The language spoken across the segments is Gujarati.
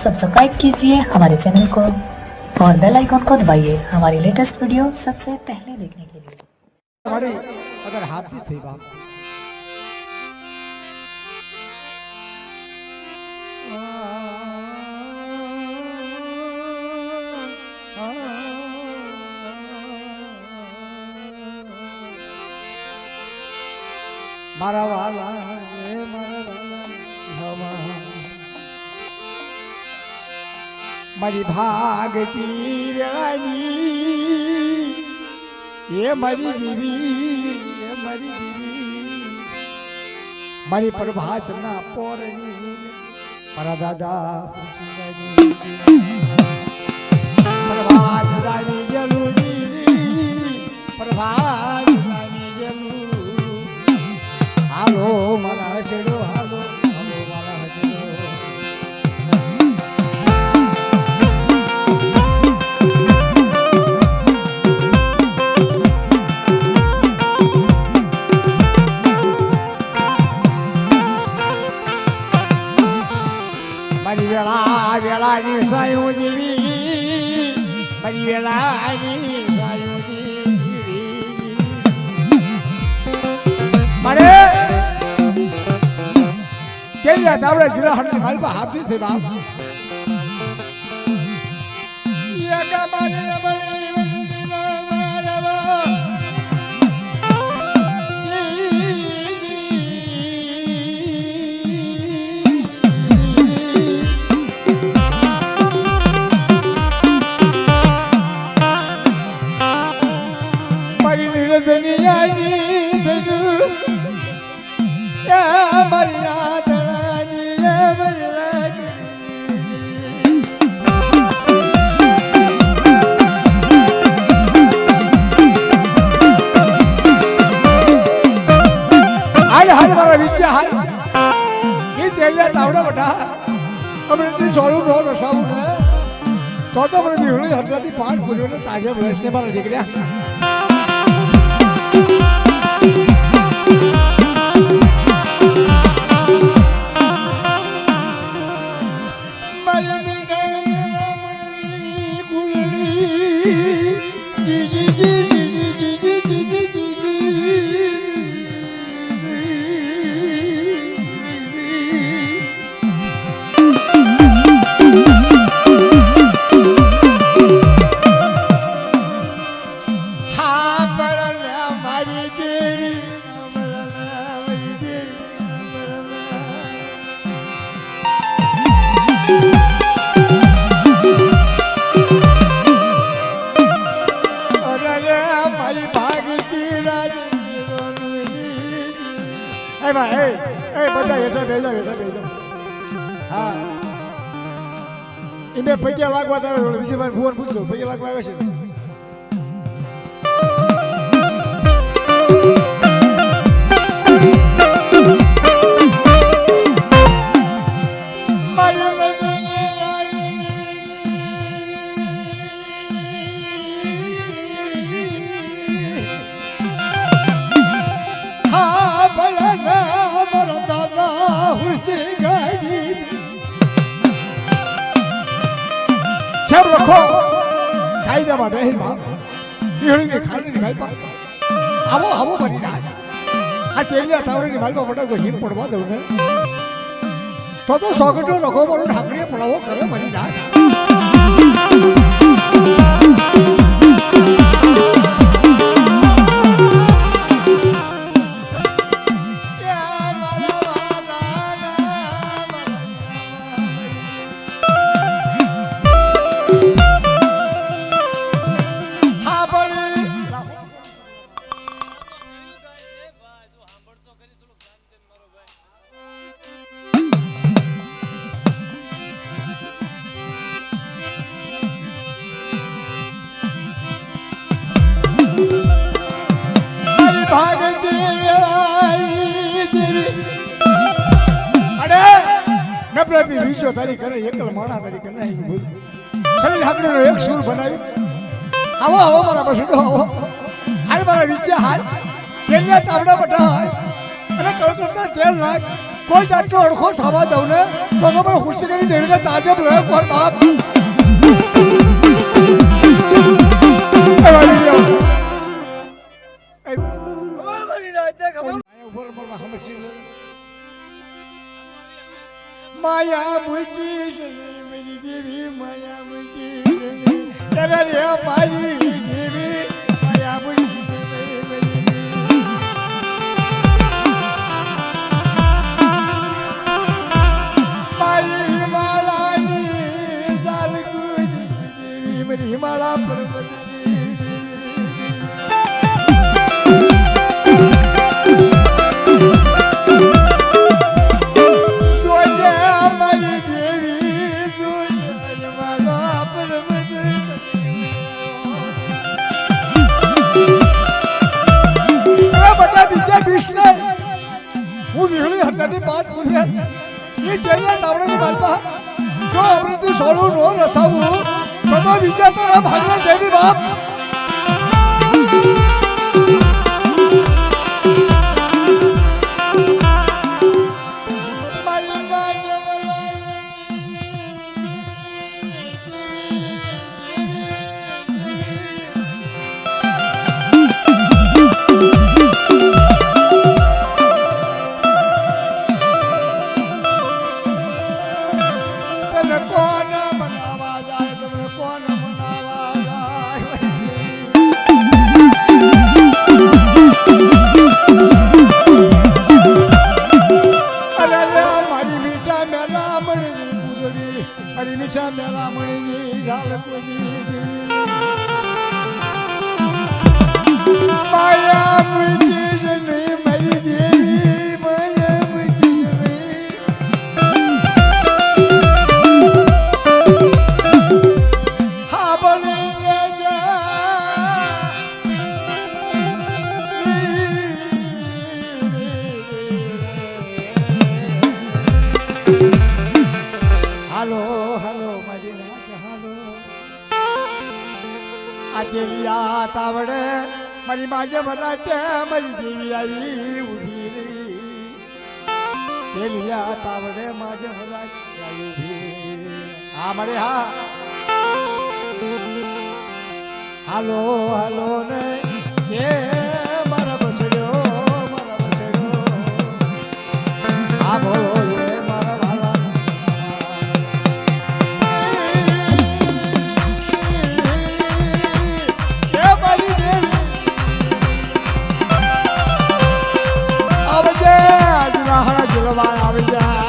सब्सक्राइब कीजिए हमारे चैनल को और बेल आइकॉन को दबाइए हमारी लेटेस्ट वीडियो सबसे पहले देखने के लिए। हमारी अगर हाथी थी बाप मारा वाला મારી ભાગતી વેળાની એ મારી દીવી એ મારી દીવી મારી પ્રભાતના પોરની મારા દાદા પ્રભાત જાની જલુજી પ્રભાત જાની જલુ હાલો મારા હસડો હાલો હાલો મારા હસડો વેળાની સાયું દેવી મારી વેળાની સાયું દેવી મારે કેમ યાદ આવડે જિલ્લા હડની માલપા હાફી છે બાપ યગા મારે તાવડા બટા અમને સોળું નો રસાવું ને તો મને બીહું હજારથી 5 બોલ્યો ને તાજે વર્ષને મારા દીકર્યા પૈયા લાગવા આવે વિજયભાઈ ફોન પૂછો પૈયા લાગવા આવે છે રખો કાયદામાં બેહીન બાપ ઈહળીને ખાડીને માલપા આવો આવો બની રાજ આ તેલિયા તાવડીની માલપા પડાવ તો હિમ પડવા દઉં ને તો સોગટો રખો મારો ઢાકડીએ પડાવો કરે બની રાજ બીજો તારી કરે એકલ માણા તારી કરે શરીર હાકડીનો એક સૂર બનાવી આવો આવો મારા બસડો આવો હાલ મારા વિચાર હાલ તેલના તાવડા બટા હાલ અને કળકળતા તેલ નાખ કોઈ જાતનો અડખો થવા દઉં ને તો મને ખુશી કરી દેવીને તાજબ રહ્યો કોણ બાપ માયા મૂકી છે મેરી દેવી માયા મૂકી છે રે મારી દેવી માયા મૂકી મારી માળાની ચાલ દેવી મારી માળા પર્વત હું વિહળી હત્યાની વાત બોલ્યા એ કેળિયા તાવડાની માલપા જો અમૃતની સોળું નો રસાવું તો બીજા તારા ભાગલા દેવી બાપ મીઠા મેલા મણીની ઝાલ કોઈ માયા મૂકી છે નહીં મારી દેવી માયા મૂકી છે નહીં હા બને હાલો હાલો મારી નાચ હાલો આટેલિયા તાવડે મારી માજે ભરાતે મારી દેવી આવી ઊભી રહી તેલિયા તાવડે માજે ભરાતે આવી ઊભી હા મારે હા હાલો હાલો ને એ મારા બસડ્યો હા બોલો એ મારા વાલા આવી જા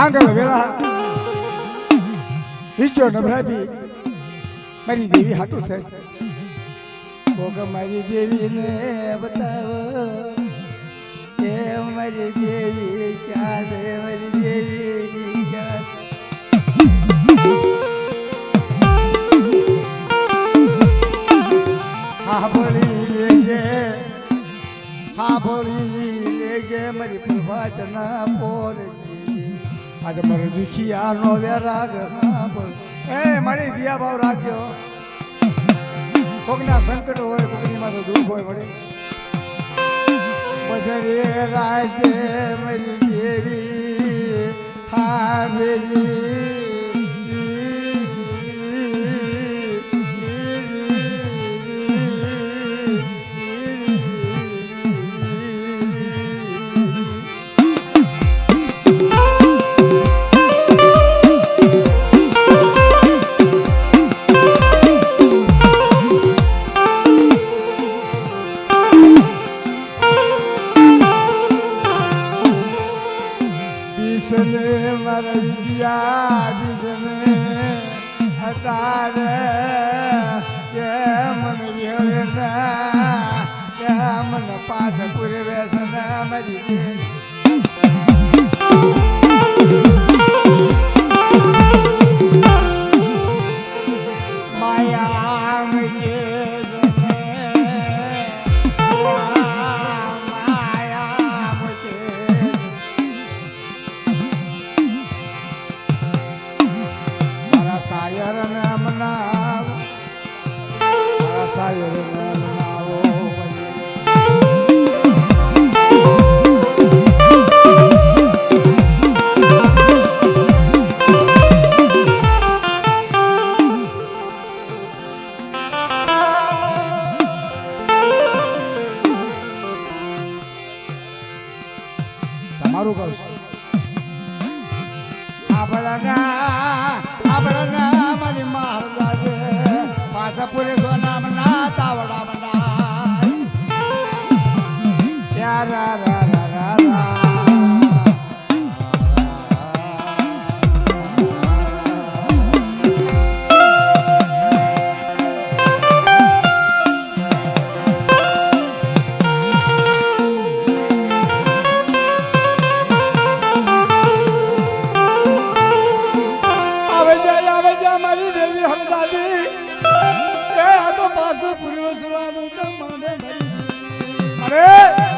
હાંગળ વેળા વિચો નભરાતી મારી દેવી હાટું થાય કોક મારી દેવીને બતાવો કે મારી દેવી ક્યાં છે મારી દેવી ક્યાં છે? હા બોલી લેજે મારી પ્રભાતના પોર આજે મારો દુખિયાનો વેરાગ હા બોલ એ મારી દિયા ભાવ રાખજો કોકના સંકટ હોય કોકની માં તો દુઃખ હોય વળી બધરે રાજે મારી દેવી હા મારા વિજયા વિષને તારે કે મને વેળે ના કે મને પાસ પૂરે વેસન મારી માયા કે સાયર નામ નામ સાયર નામ નાવો તમારું કહું છું આપણા મારી મહારાજે પાછા પૂરે સોનામ ના તાવડા મંડા રા રા રા રા રા મારી દેવી હરદાદી એ આ તો પાછું પૂર્વ સુવાનું તો મને અરે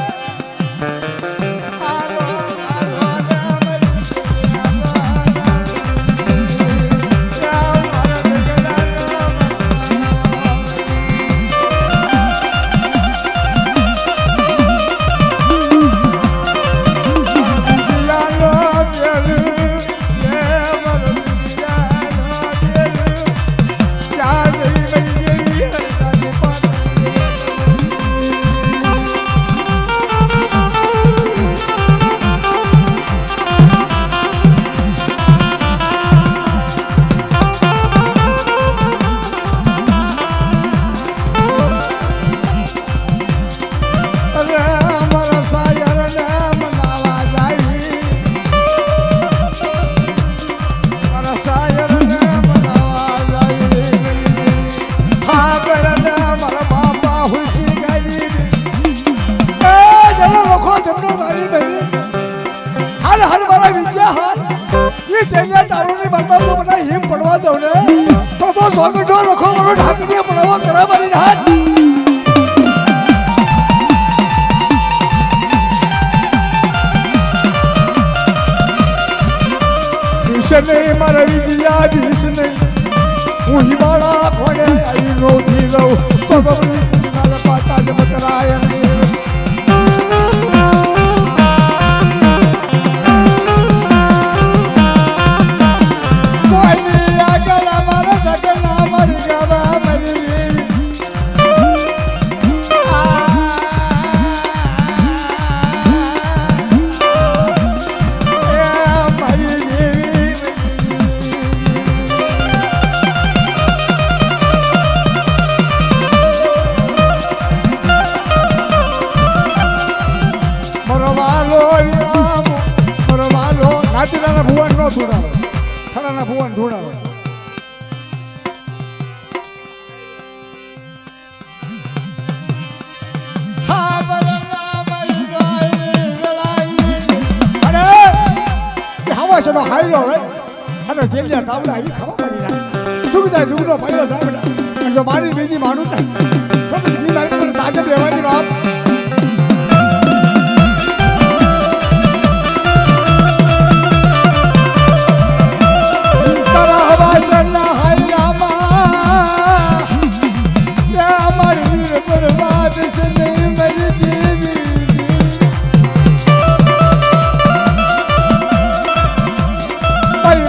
હિમ પડવા દઉં ને તો સોગંડો રખો મારો ઢાકડીએ પડવા કરા મારી હાથ વિષને મારા વિજયા વિષને હું હિમાળા ખોડે આવી નો દી લઉં તો મારા પાતા જ મકરાય હાથીના ભુવન નો ધોડાવે થરાના ભુવન ધોડાવે નો હાઈલો રે અને ગેલિયા તાવડા આવી ખબર પડી ના સુગતા સુગનો ભાઈઓ સાહેબ અને જો મારી બીજી માનું ને તો પછી મારી મને તાજબ લેવાની બાપ તારા હવાસના હાઈલામાં યા મારી બરબાદ છે નહીં મારી દેવી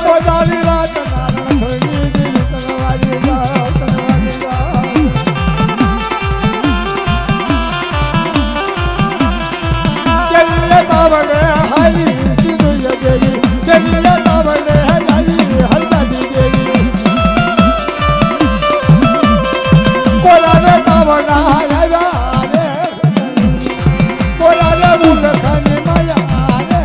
મોદાની રાત નારણ ધણી દેવી તનવારી જાઓ તનવારી જાઓ ચલ્લે તાવડે હાલી સીધું દેવી ચલ્લે તાવડે હાલી હલતાની દેવી કોલાને તાવડા આવ્યા રે કોલાને મુલખાની માયા રે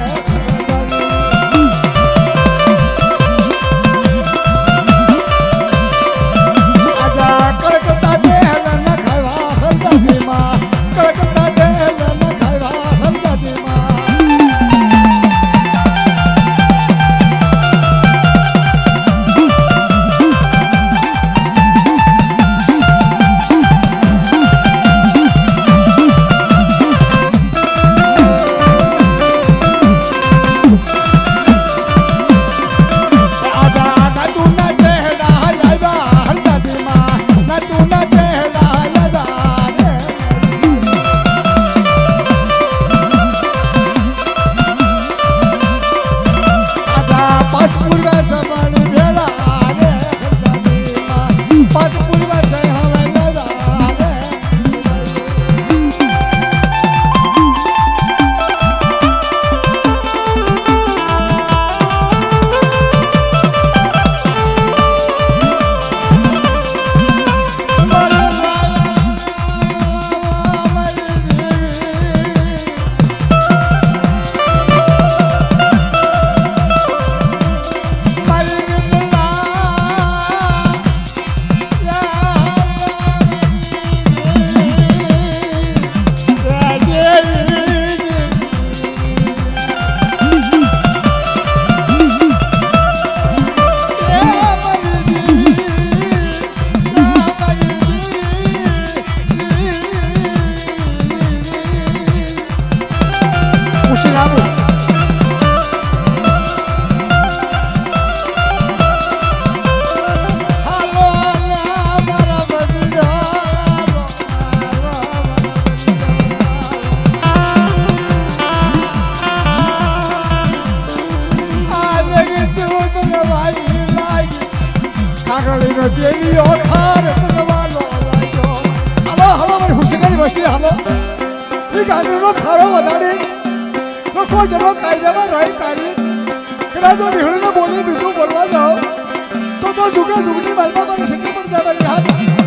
દેવીઓ ખાર તનવાનો લાગ્યો હલો હલો મારી હુસેનની વસ્તી હલો ઈ ગાંધીનો ખારો વધારી તો કોઈ જનો કાયદામાં રહી કાઢી કદાચ વિહળીને બોલી બીજું બોલવા જાઓ તો જુગા જુગની માલમાં મને સિદ્ધ પડી જાય મારી હાથ